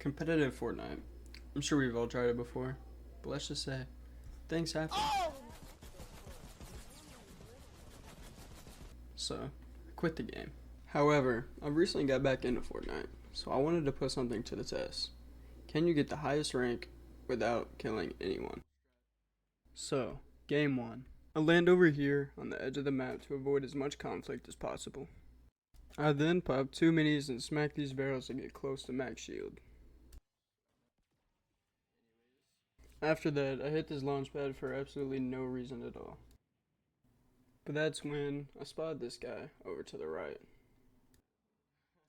Competitive Fortnite. I'm sure we've all tried it before, but let's just say things happen. So, I quit the game. However, I recently got back into Fortnite, so I wanted to put something to the test. Can you get the highest rank without killing anyone? So, game 1. I land over here on the edge of the map to avoid as much conflict as possible. I then pop 2 minis and smack these barrels to get close to max shield. After that, I hit this launch pad for absolutely no reason at all. But that's when I spot this guy over to the right.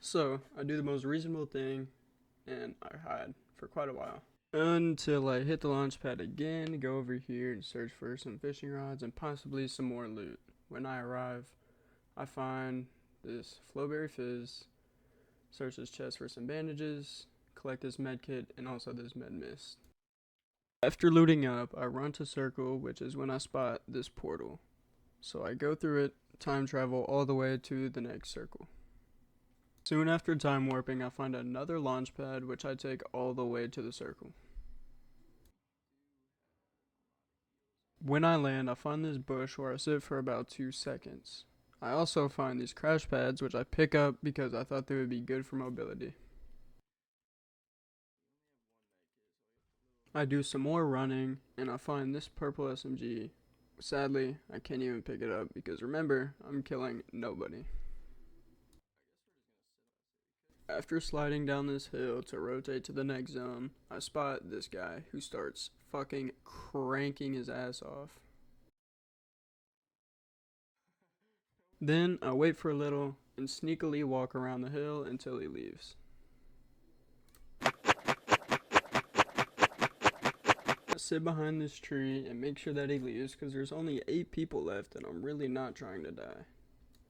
So, I do the most reasonable thing, and I hide for quite a while. Until I hit the launch pad again, go over here and search for some fishing rods and possibly some more loot. When I arrive, I find this Flowberry Fizz, search this chest for some bandages, collect this med kit, and also this med mist. After looting up, I run to circle, which is when I spot this portal. So I go through it, time travel all the way to the next circle. Soon after time warping, I find another launch pad, which I take all the way to the circle. When I land, I find this bush where I sit for about 2 seconds. I also find these crash pads, which I pick up because I thought they would be good for mobility. I do some more running, and I find this purple SMG. Sadly, I can't even pick it up because remember, I'm killing nobody. After sliding down this hill to rotate to the next zone, I spot this guy who starts fucking cranking his ass off. Then I wait for a little and sneakily walk around the hill until he leaves. I sit behind this tree and make sure that he leaves because there's only 8 people left and I'm really not trying to die.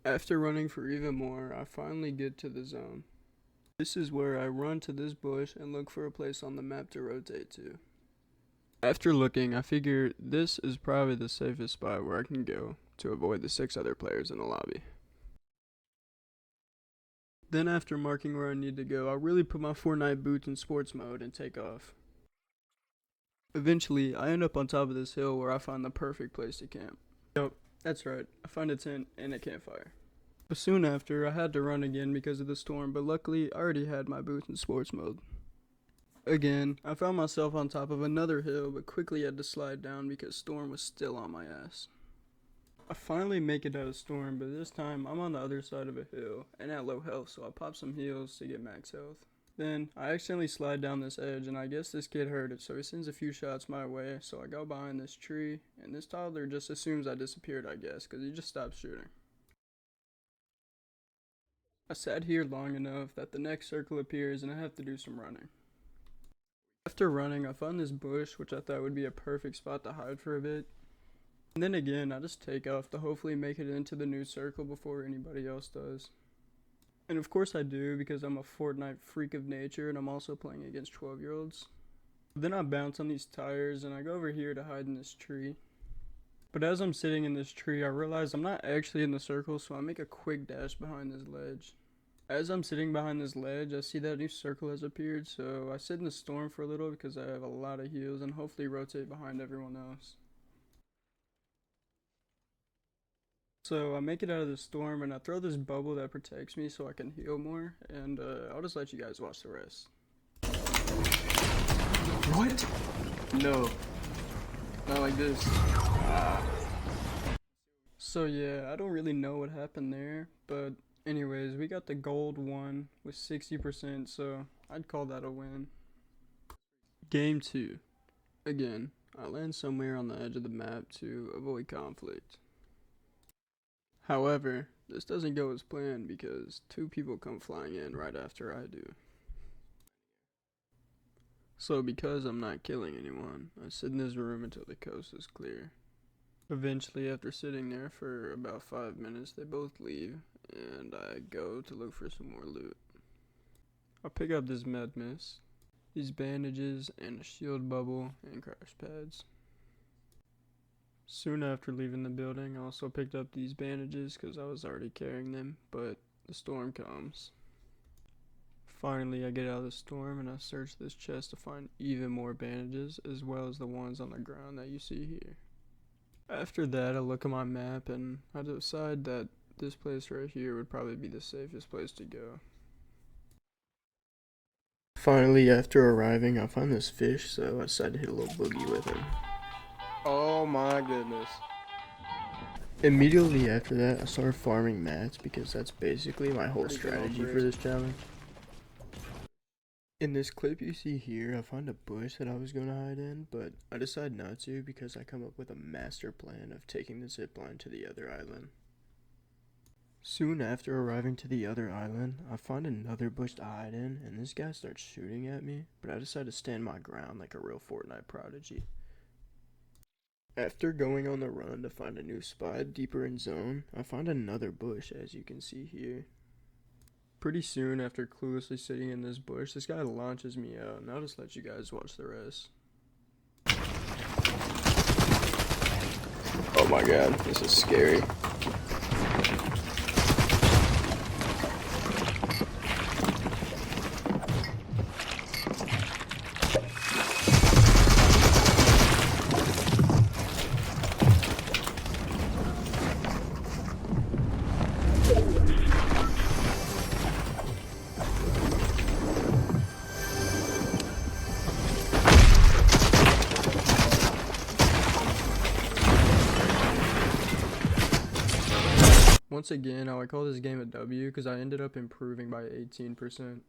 After running for even more, I finally get to the zone. This is where I run to this bush and look for a place on the map to rotate to. After looking, I figure this is probably the safest spot where I can go to avoid the 6 other players in the lobby. Then after marking where I need to go, I really put my Fortnite boots in sports mode and take off. Eventually, I end up on top of this hill where I find the perfect place to camp. Yup, that's right, I find a tent and a campfire. But soon after, I had to run again because of the storm, but luckily, I already had my boots in sports mode. Again, I found myself on top of another hill, but quickly had to slide down because Storm was still on my ass. I finally make it out of Storm, but this time I'm on the other side of a hill and at low health, so I pop some heals to get max health. Then I accidentally slide down this edge, and I guess this kid heard it, so he sends a few shots my way. So I go behind this tree, and this toddler just assumes I disappeared, I guess, because he just stopped shooting. I sat here long enough that the next circle appears, and I have to do some running. After running, I found this bush, which I thought would be a perfect spot to hide for a bit. And then again, I just take off to hopefully make it into the new circle before anybody else does. And of course I do, because I'm a Fortnite freak of nature and I'm also playing against 12-year-olds. Then I bounce on these tires and I go over here to hide in this tree. But as I'm sitting in this tree, I realize I'm not actually in the circle, so I make a quick dash behind this ledge. As I'm sitting behind this ledge, I see that a new circle has appeared, so I sit in the storm for a little because I have a lot of heals and hopefully rotate behind everyone else. So I make it out of the storm and I throw this bubble that protects me so I can heal more, and I'll just let you guys watch the rest. What? No, not like this. So yeah, I don't really know what happened there, but anyways, we got the gold one with 60%, so I'd call that a win. Game 2. Again, I land somewhere on the edge of the map to avoid conflict. However, this doesn't go as planned because 2 people come flying in right after I do. So because I'm not killing anyone, I sit in this room until the coast is clear. Eventually, after sitting there for about 5 minutes, they both leave, and I go to look for some more loot. I pick up this med mist, these bandages, and a shield bubble, and crash pads. Soon after leaving the building, I also picked up these bandages because I was already carrying them, but the storm comes. Finally, I get out of the storm and I search this chest to find even more bandages, as well as the ones on the ground that you see here. After that, I look at my map and I decide that this place right here would probably be the safest place to go. Finally, after arriving, I find this fish, so I decided to hit a little boogie with him. Oh my goodness. Immediately after that, I started farming mats because that's basically my whole strategy for this challenge. In this clip you see here, I found a bush that I was going to hide in, but I decided not to because I come up with a master plan of taking the zipline to the other island. Soon after arriving to the other island, I find another bush to hide in, and this guy starts shooting at me, but I decide to stand my ground like a real Fortnite prodigy. After going on the run to find a new spot deeper in zone, I find another bush, as you can see here. Pretty soon after cluelessly sitting in this bush, this guy launches me out, and I'll just let you guys watch the rest. Oh my god, this is scary. Once again, I would call this game a W because I ended up improving by 18%.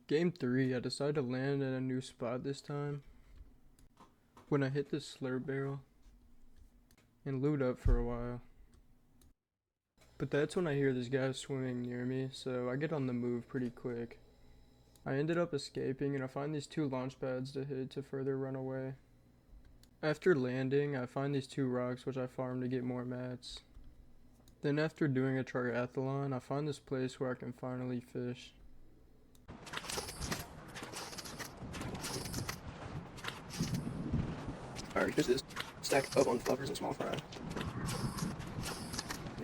Game 3, I decided to land in a new spot this time. When I hit this slurp barrel and loot up for a while. But that's when I hear this guy swimming near me, so I get on the move pretty quick. I ended up escaping and I find these 2 launch pads to hit to further run away. After landing, I find these 2 rocks which I farm to get more mats. Then after doing a triathlon, I find this place where I can finally fish. Alright, here's this stack up on fluffers and small fry.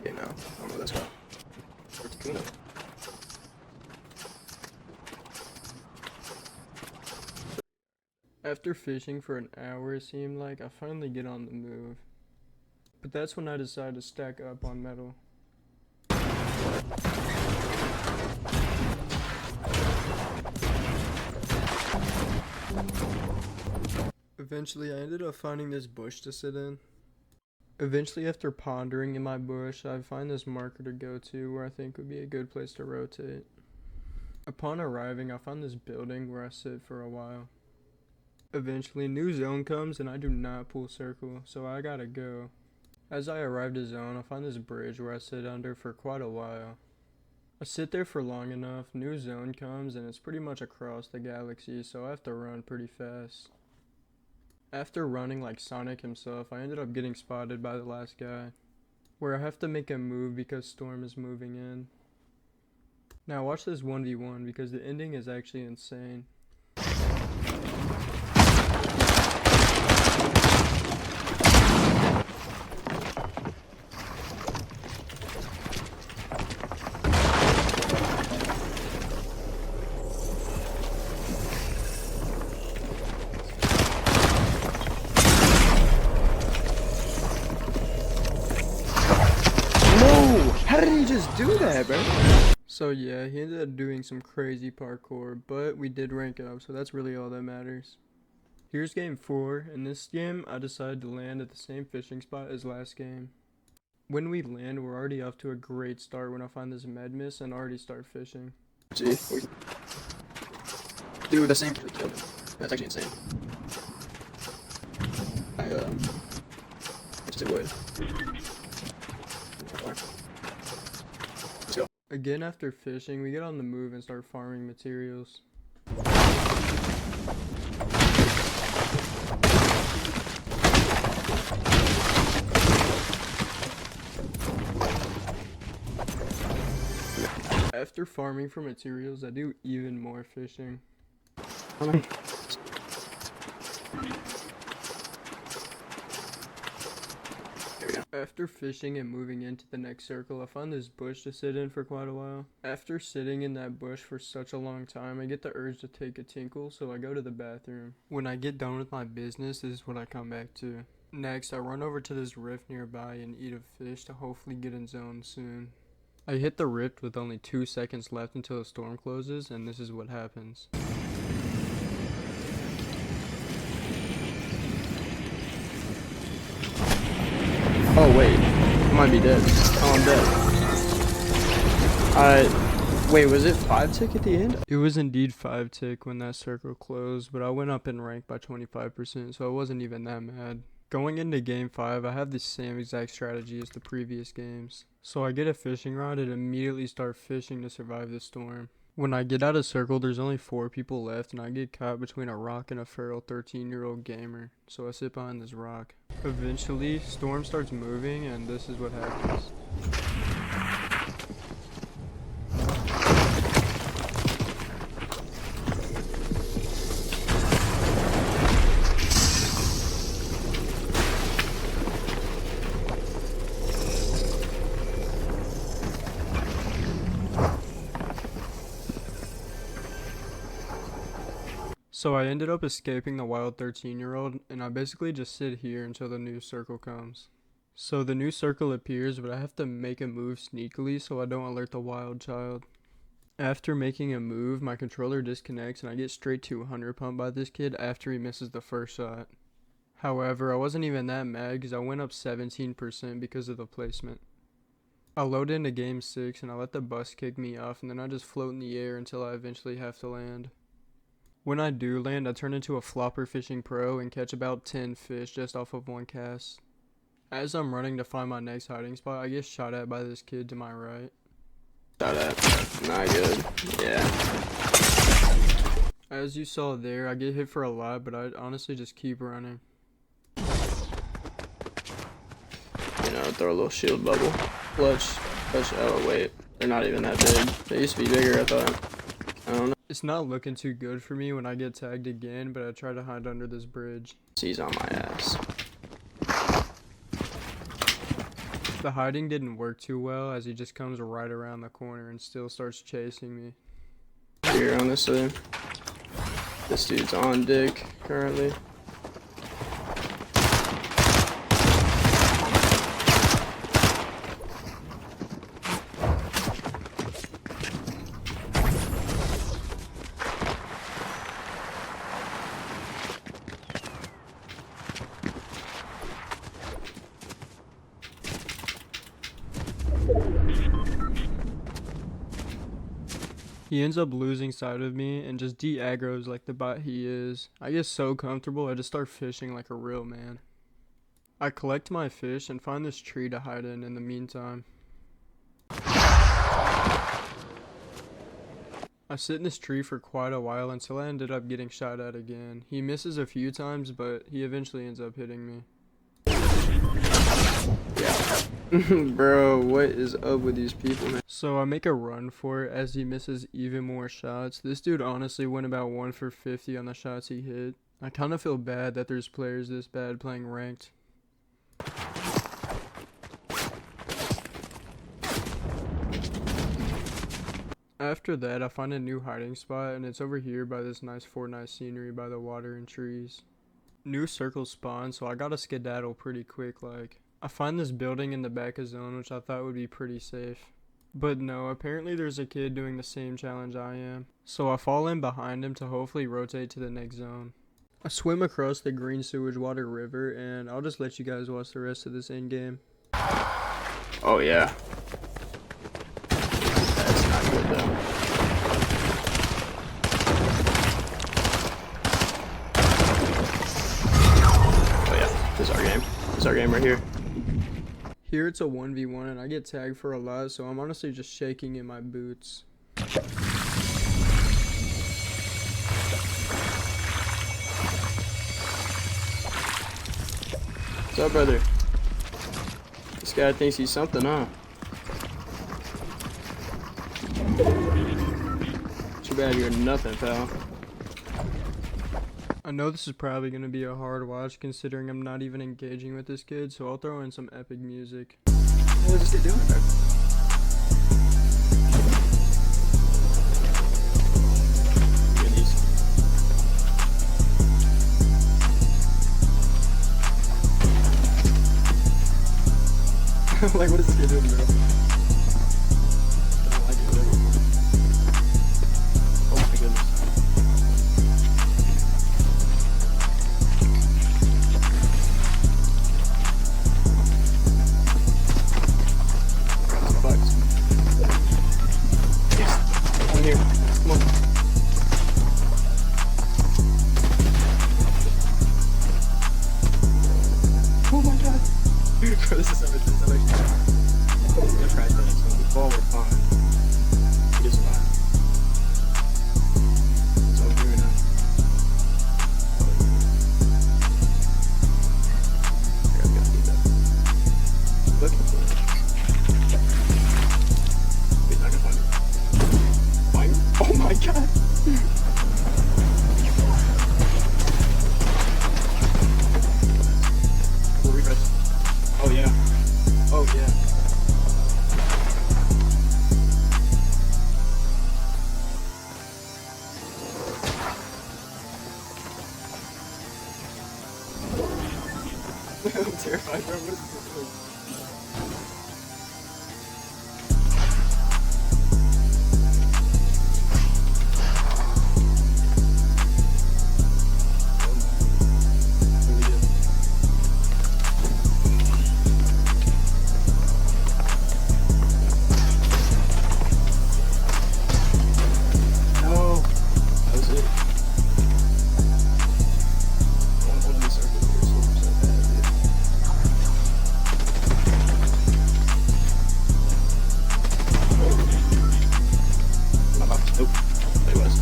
Yeah, no, I don't know that's called. Or tuna. After fishing for an hour, it seemed like, I finally get on the move. But that's when I decided to stack up on metal. Eventually, I ended up finding this bush to sit in. Eventually, after pondering in my bush, I find this marker to go to where I think would be a good place to rotate. Upon arriving, I found this building where I sit for a while. Eventually, new zone comes and I do not pull circle, so I gotta go. As I arrive to zone, I find this bridge where I sit under for quite a while. I sit there for long enough, new zone comes and it's pretty much across the galaxy, so I have to run pretty fast. After running like Sonic himself, I ended up getting spotted by the last guy, where I have to make a move because Storm is moving in. Now watch this 1v1 because the ending is actually insane. How did he just do that, bro? So yeah, he ended up doing some crazy parkour, but we did rank up, so that's really all that matters. Here's game 4. In this game, I decided to land at the same fishing spot as last game. When we land, we're already off to a great start when I find this med miss and already start fishing. Gee, we do the same. That's actually insane. I just did wood. Let's go. Again, after fishing, we get on the move and start farming materials. After farming for materials, I do even more fishing. There we go. After fishing and moving into the next circle, I found this bush to sit in for quite a while. After sitting in that bush for such a long time, I get the urge to take a tinkle, so I go to the bathroom. When I get done with my business, this is what I come back to. Next, I run over to this rift nearby and eat a fish to hopefully get in zone soon. I hit the rift with only 2 seconds left until the storm closes, and this is what happens. Oh wait, I might be dead. Oh, I'm dead. Wait, was it 5 tick at the end? It was indeed 5 tick when that circle closed, but I went up in rank by 25%, so I wasn't even that mad. Going into game 5, I have the same exact strategy as the previous games. So I get a fishing rod and immediately start fishing to survive the storm. When I get out of circle, there's only 4 people left, and I get caught between a rock and a feral 13-year-old gamer, so I sit behind this rock. Eventually, storm starts moving, and this is what happens. So I ended up escaping the wild 13-year-old, and I basically just sit here until the new circle comes. So the new circle appears, but I have to make a move sneakily so I don't alert the wild child. After making a move, my controller disconnects and I get straight to 100 pump by this kid after he misses the first shot. However, I wasn't even that mad because I went up 17% because of the placement. I load into game 6 and I let the bus kick me off, and then I just float in the air until I eventually have to land. When I do land, I turn into a flopper fishing pro and catch about 10 fish just off of one cast. As I'm running to find my next hiding spot, I get shot at by this kid to my right. Shot at. Not good. Yeah. As you saw there, I get hit for a lot, but I honestly just keep running. You know, throw a little shield bubble. Clutch. Oh, wait. They're not even that big. They used to be bigger, I thought. I don't know. It's not looking too good for me when I get tagged again, but I try to hide under this bridge. He's on my ass. The hiding didn't work too well as he just comes right around the corner and still starts chasing me. Here on this side. This dude's on dick currently. He ends up losing sight of me and just de-aggroes like the bot he is. I get so comfortable, I just start fishing like a real man. I collect my fish and find this tree to hide in the meantime. I sit in this tree for quite a while until I ended up getting shot at again. He misses a few times, but he eventually ends up hitting me. Yeah. Bro, what is up with these people, man? So I make a run for it as he misses even more shots. This dude honestly went about 1 for 50 on the shots he hit. I kind of feel bad that there's players this bad playing ranked. After that, I find a new hiding spot, and it's over here by this nice Fortnite scenery by the water and trees. New circles spawn, so I gotta skedaddle pretty quick like. I find this building in the back of zone, which I thought would be pretty safe. But no, apparently there's a kid doing the same challenge I am. So I fall in behind him to hopefully rotate to the next zone. I swim across the green sewage water river, and I'll just let you guys watch the rest of this end game. Oh, yeah. That's not good, though. Oh, yeah. This is our game. This is our game right here. Here it's a 1v1 and I get tagged for a lot, so I'm honestly just shaking in my boots. What's up, brother? This guy thinks he's something, huh? Too bad you're nothing, pal. I know this is probably going to be a hard watch considering I'm not even engaging with this kid, so I'll throw in some epic music. What is this kid doing there? Like, what is this kid doing, bro? I don't like it, bro. Oh my goodness. Bucks. Yes, I'm here. Come on. Oh my god. Bro, this is so much. I'm gonna crash the next one. Before we're fine. We just fine. It's over here now. Oh, yeah. I gotta get that. Looking for it. He's not gonna find it. Find it? Oh my god! We'll refresh. Oh yeah. Oh yeah. I'm terrified, bro. What is this doing? No, that was it. One of these circles here is so bad, dude. Nope, there he was.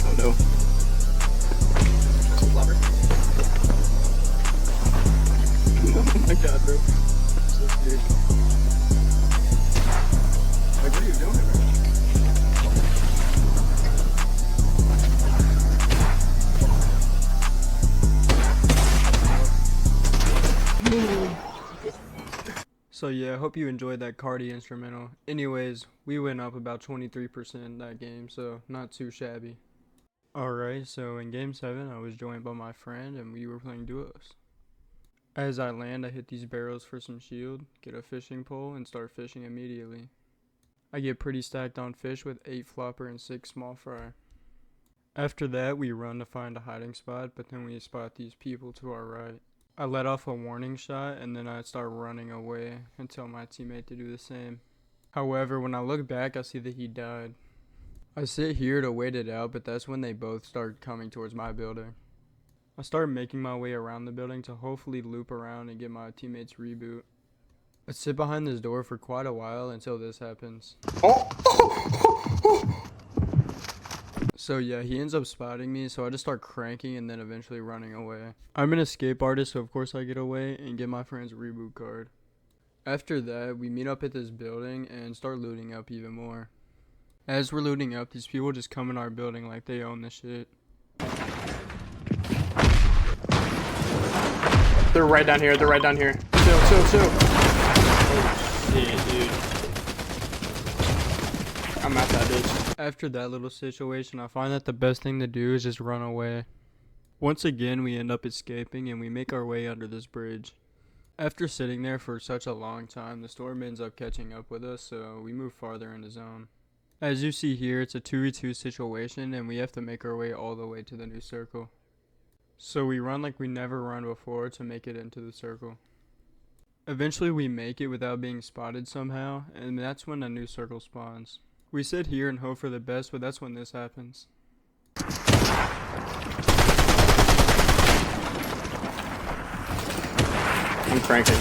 Oh no. That's a blubber. Oh my god, bro. So scared. Like, what are you doing, bro? So yeah, I hope you enjoyed that Cardi instrumental. Anyways, we went up about 23% that game, so not too shabby. Alright, so in game 7, I was joined by my friend and we were playing duos. As I land, I hit these barrels for some shield, get a fishing pole, and start fishing immediately. I get pretty stacked on fish with 8 flopper and 6 small fry. After that, we run to find a hiding spot, but then we spot these people to our right. I let off a warning shot and then I start running away and tell my teammate to do the same. However, when I look back, I see that he died. I sit here to wait it out, but that's when they both start coming towards my building. I start making my way around the building to hopefully loop around and get my teammates reboot. I sit behind this door for quite a while until this happens. So yeah, he ends up spotting me, so I just start cranking and then eventually running away. I'm an escape artist, so of course I get away and get my friend's reboot card. After that, we meet up at this building and start looting up even more. As we're looting up, these people just come in our building like they own the shit. They're right down here. They're right down here. Chill. Oh shit, dude. I'm at that bitch. After that little situation, I find that the best thing to do is just run away. Once again, we end up escaping and we make our way under this bridge. After sitting there for such a long time, the storm ends up catching up with us, so we move farther into zone. As you see here, it's a 2v2 situation and we have to make our way all the way to the new circle. So we run like we never run before to make it into the circle. Eventually we make it without being spotted somehow, and that's when a new circle spawns. We sit here and hope for the best, but that's when this happens. I'm cranking.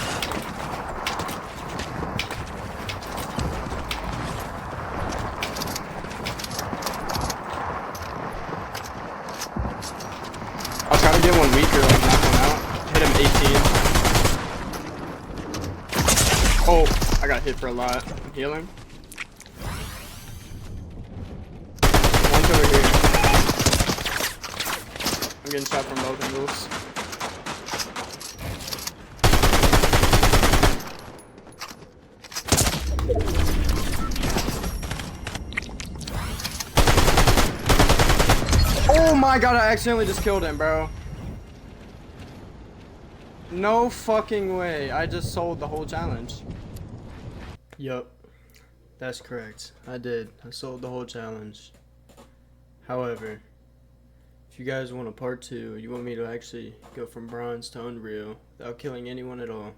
I'll try to get one weaker, like knock one out. Hit him 18. Oh, I got hit for a lot. I'm healing. over here. I'm getting shot from both angles. Oh my god, I accidentally just killed him, bro. No fucking way. I just sold the whole challenge. Yup. That's correct. I did. I sold the whole challenge. However, if you guys want a part 2, you want me to actually go from bronze to unreal without killing anyone at all,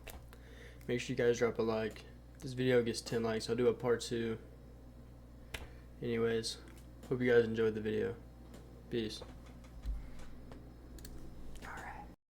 make sure you guys drop a like. If this video gets 10 likes, I'll do a part 2. Anyways, hope you guys enjoyed the video. Peace.